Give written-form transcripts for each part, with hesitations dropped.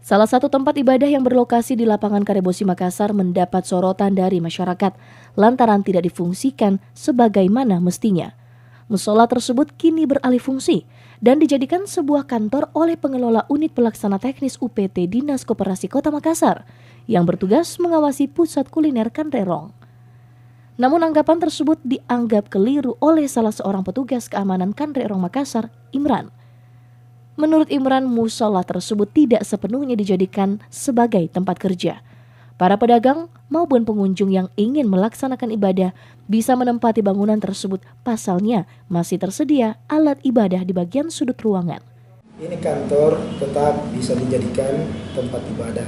Salah satu tempat ibadah yang berlokasi di lapangan Karebosi Makassar mendapat sorotan dari masyarakat lantaran tidak difungsikan sebagaimana mestinya. Musola tersebut kini beralih fungsi dan dijadikan sebuah kantor oleh pengelola unit pelaksana teknis UPT Dinas Koperasi Kota Makassar yang bertugas mengawasi pusat kuliner Kanrerong. Namun anggapan tersebut dianggap keliru oleh salah seorang petugas keamanan Kanrerong Makassar, Imran. Menurut Imran, musola tersebut tidak sepenuhnya dijadikan sebagai tempat kerja. Para pedagang maupun pengunjung yang ingin melaksanakan ibadah bisa menempati bangunan tersebut, pasalnya masih tersedia alat ibadah di bagian sudut ruangan. Ini kantor tetap bisa dijadikan tempat ibadah.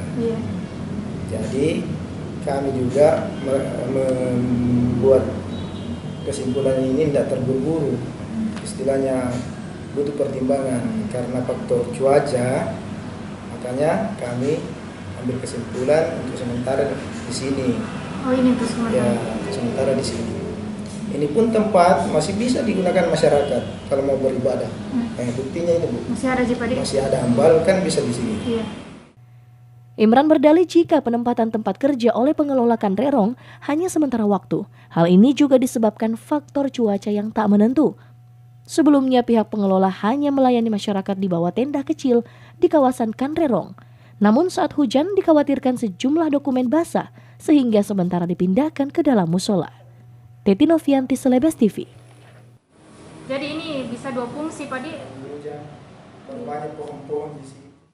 Jadi kami juga membuat kesimpulan ini tidak terburu-buru. Istilahnya butuh pertimbangan karena faktor cuaca, makanya kami ambil kesimpulan untuk sementara di sini. Oh, ini untuk sementara. Ya, sementara di sini. Ini pun tempat masih bisa digunakan masyarakat kalau mau beribadah. Buktinya itu, Bu. Masih ada Pak. Masih ada ambal kan bisa di sini. Iya. Imran berdalih jika penempatan tempat kerja oleh pengelola Kanrerong hanya sementara waktu. Hal ini juga disebabkan faktor cuaca yang tak menentu. Sebelumnya pihak pengelola hanya melayani masyarakat di bawah tenda kecil di kawasan Kanrerong. Namun saat hujan dikhawatirkan sejumlah dokumen basah sehingga sementara dipindahkan ke dalam musola. Teti Novianti, Selebes TV. Jadi ini bisa dua fungsi, Pak. Banyak pohon-pohon di sini.